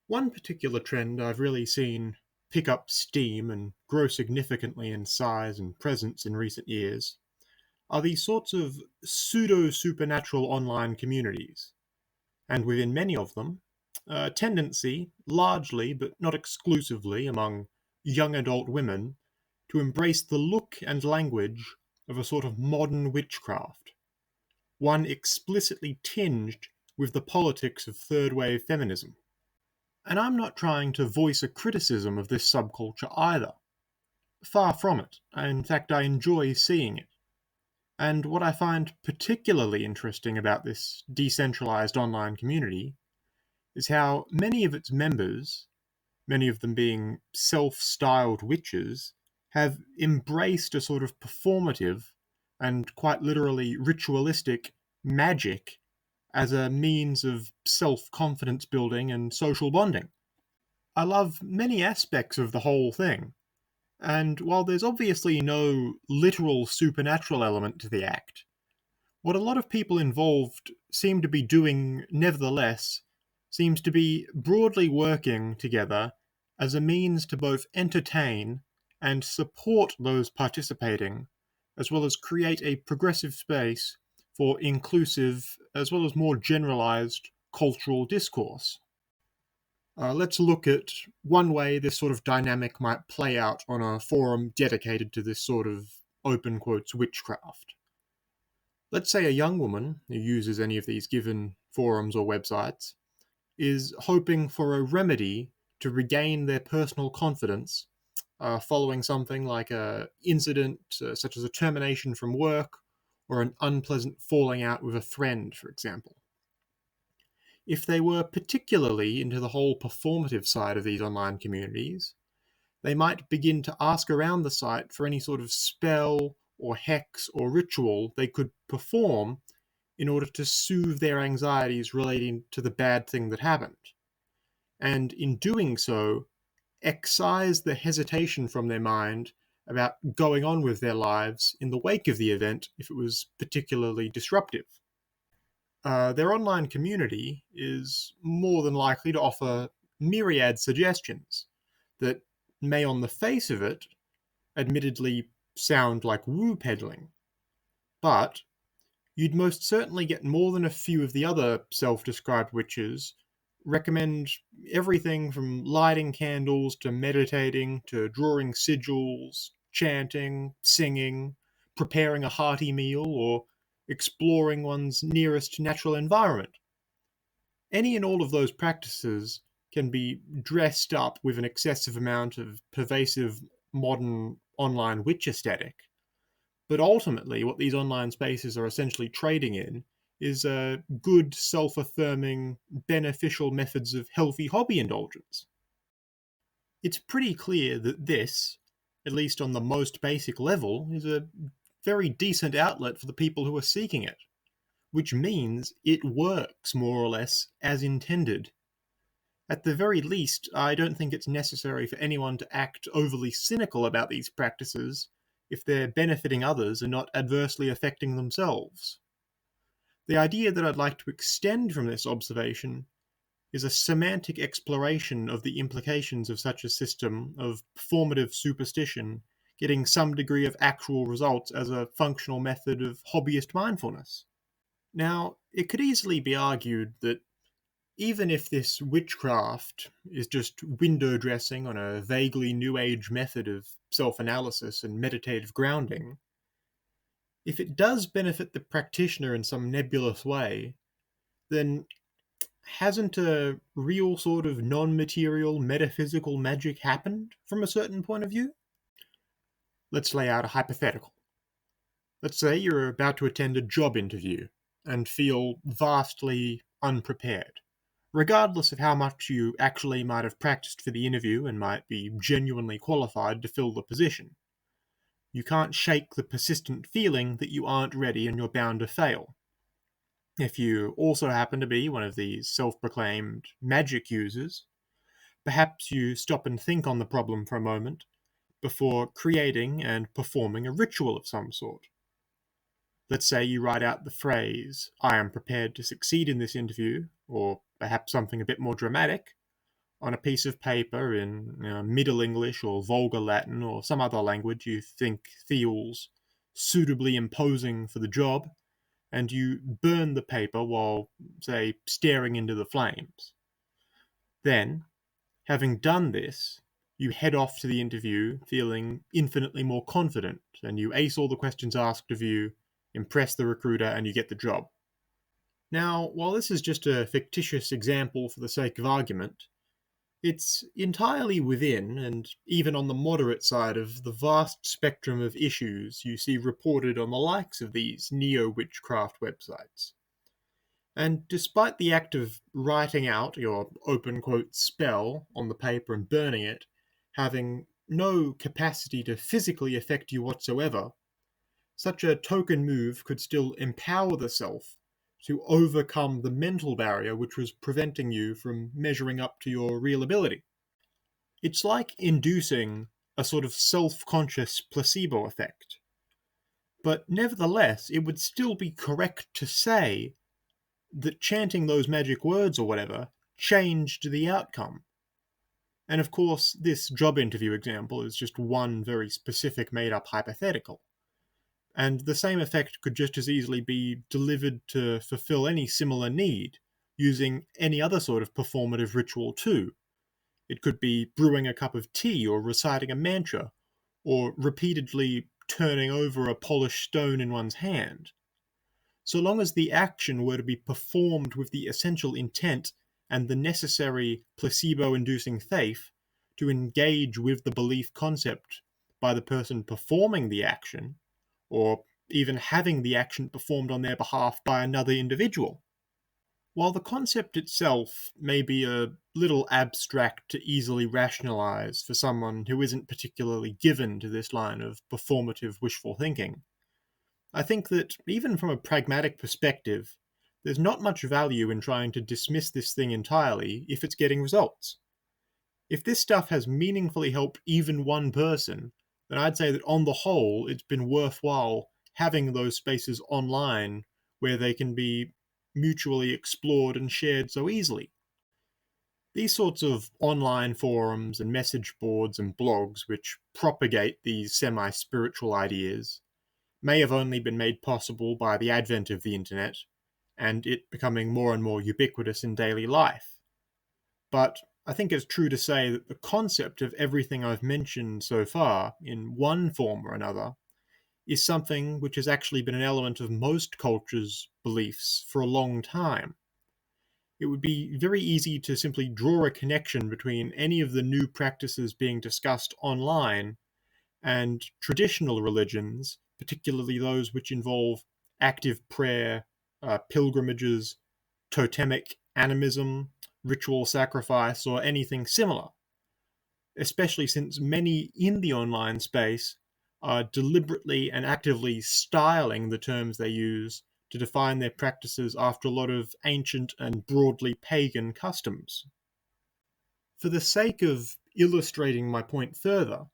One particular trend I've really seen pick up steam and grow significantly in size and presence in recent years are these sorts of pseudo-supernatural online communities, and within many of them, a tendency, largely but not exclusively among young adult women, to embrace the look and language of a sort of modern witchcraft, one explicitly tinged with the politics of third-wave feminism. And I'm not trying to voice a criticism of this subculture either. Far from it. In fact, I enjoy seeing it. And what I find particularly interesting about this decentralized online community is how many of its members, many of them being self styled witches, have embraced a sort of performative and quite literally ritualistic magic as a means of self confidence building and social bonding. I love many aspects of the whole thing, and while there's obviously no literal supernatural element to the act, what a lot of people involved seem to be doing nevertheless seems to be broadly working together as a means to both entertain and support those participating, as well as create a progressive space for inclusive as well as more generalized cultural discourse. Let's look at one way this sort of dynamic might play out on a forum dedicated to this sort of open quotes witchcraft. Let's say a young woman who uses any of these given forums or websites is hoping for a remedy to regain their personal confidence following something like a incident such as a termination from work or an unpleasant falling out with a friend, for example. If they were particularly into the whole performative side of these online communities, they might begin to ask around the site for any sort of spell or hex or ritual they could perform in order to soothe their anxieties relating to the bad thing that happened. And in doing so, excise the hesitation from their mind about going on with their lives in the wake of the event if it was particularly disruptive. Their online community is more than likely to offer myriad suggestions that may, on the face of it, admittedly sound like woo peddling, but you'd most certainly get more than a few of the other self described witches recommend everything from lighting candles to meditating to drawing sigils, chanting, singing, preparing a hearty meal, or exploring one's nearest natural environment. Any and all of those practices can be dressed up with an excessive amount of pervasive modern online witch aesthetic. But ultimately, what these online spaces are essentially trading in is good, self affirming, beneficial methods of healthy hobby indulgence. It's pretty clear that this, at least on the most basic level, is a very decent outlet for the people who are seeking it, which means it works more or less as intended. At the very least, I don't think it's necessary for anyone to act overly cynical about these practices if they're benefiting others and not adversely affecting themselves. The idea that I'd like to extend from this observation is a semantic exploration of the implications of such a system of performative superstition getting some degree of actual results as a functional method of hobbyist mindfulness. Now, it could easily be argued that even if this witchcraft is just window dressing on a vaguely new age method of self analysis and meditative grounding, if it does benefit the practitioner in some nebulous way, then hasn't a real sort of non material metaphysical magic happened from a certain point of view? Let's lay out a hypothetical. Let's say you're about to attend a job interview and feel vastly unprepared, regardless of how much you actually might have practiced for the interview and might be genuinely qualified to fill the position. You can't shake the persistent feeling that you aren't ready and you're bound to fail. If you also happen to be one of these self-proclaimed magic users, perhaps you stop and think on the problem for a moment before creating and performing a ritual of some sort. Let's say you write out the phrase, "I am prepared to succeed in this interview," or perhaps something a bit more dramatic, on a piece of paper in Middle English or Vulgar Latin or some other language you think feels suitably imposing for the job, and you burn the paper while, say, staring into the flames. Then, having done this, you head off to the interview feeling infinitely more confident, and you ace all the questions asked of you, impress the recruiter, and you get the job. Now, while this is just a fictitious example for the sake of argument, it's entirely within, and even on the moderate side of, the vast spectrum of issues you see reported on the likes of these neo-witchcraft websites. And despite the act of writing out your open quote spell on the paper and burning it having no capacity to physically affect you whatsoever, such a token move could still empower the self to overcome the mental barrier which was preventing you from measuring up to your real ability. It's like inducing a sort of self-conscious placebo effect. But nevertheless, it would still be correct to say that chanting those magic words or whatever changed the outcome. And of course, this job interview example is just one very specific made up hypothetical. And the same effect could just as easily be delivered to fulfill any similar need, using any other sort of performative ritual too. It could be brewing a cup of tea or reciting a mantra, or repeatedly turning over a polished stone in one's hand. So long as the action were to be performed with the essential intent and the necessary placebo-inducing faith to engage with the belief concept by the person performing the action, or even having the action performed on their behalf by another individual. While the concept itself may be a little abstract to easily rationalize for someone who isn't particularly given to this line of performative wishful thinking, I think that even from a pragmatic perspective, there's not much value in trying to dismiss this thing entirely if it's getting results. If this stuff has meaningfully helped even one person, then I'd say that on the whole, it's been worthwhile having those spaces online where they can be mutually explored and shared so easily. These sorts of online forums and message boards and blogs which propagate these semi-spiritual ideas may have only been made possible by the advent of the internet, and it becoming more and more ubiquitous in daily life. But I think it's true to say that the concept of everything I've mentioned so far, in one form or another, is something which has actually been an element of most cultures' beliefs for a long time. It would be very easy to simply draw a connection between any of the new practices being discussed online and traditional religions, particularly those which involve active prayer, pilgrimages, totemic animism, ritual sacrifice, or anything similar, especially since many in the online space are deliberately and actively styling the terms they use to define their practices after a lot of ancient and broadly pagan customs. For the sake of illustrating my point further,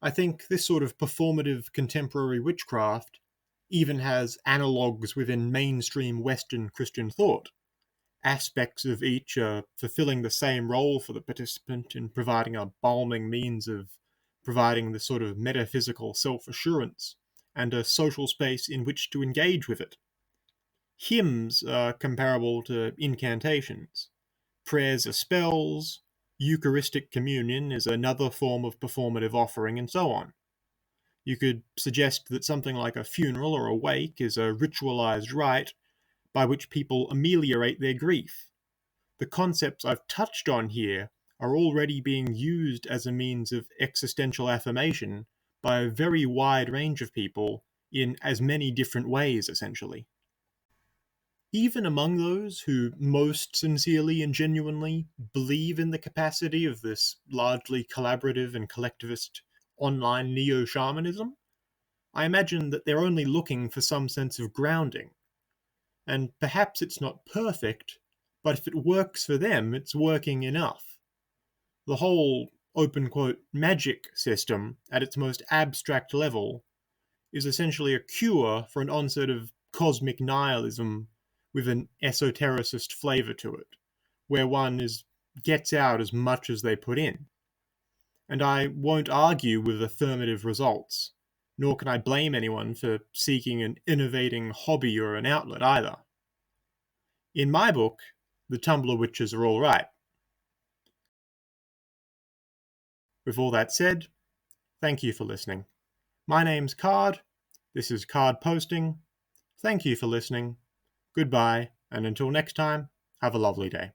I think this sort of performative contemporary witchcraft even has analogues within mainstream Western Christian thought. Aspects of each are fulfilling the same role for the participant in providing a balming means of providing the sort of metaphysical self-assurance and a social space in which to engage with it. Hymns are comparable to incantations. Prayers are spells, Eucharistic communion is another form of performative offering, and so on. You could suggest that something like a funeral or a wake is a ritualized rite by which people ameliorate their grief. The concepts I've touched on here are already being used as a means of existential affirmation by a very wide range of people in as many different ways, essentially. Even among those who most sincerely and genuinely believe in the capacity of this largely collaborative and collectivist online neo-shamanism, I imagine that they're only looking for some sense of grounding. And perhaps it's not perfect, but if it works for them, it's working enough. The whole open quote magic system, at its most abstract level, is essentially a cure for an onset of cosmic nihilism with an esotericist flavor to it, where one is gets out as much as they put in. And I won't argue with affirmative results, nor can I blame anyone for seeking an innovating hobby or an outlet either. In my book, the Tumblr witches are all right. With all that said, thank you for listening. My name's Card. This is Card Posting. Thank you for listening. Goodbye, and until next time, have a lovely day.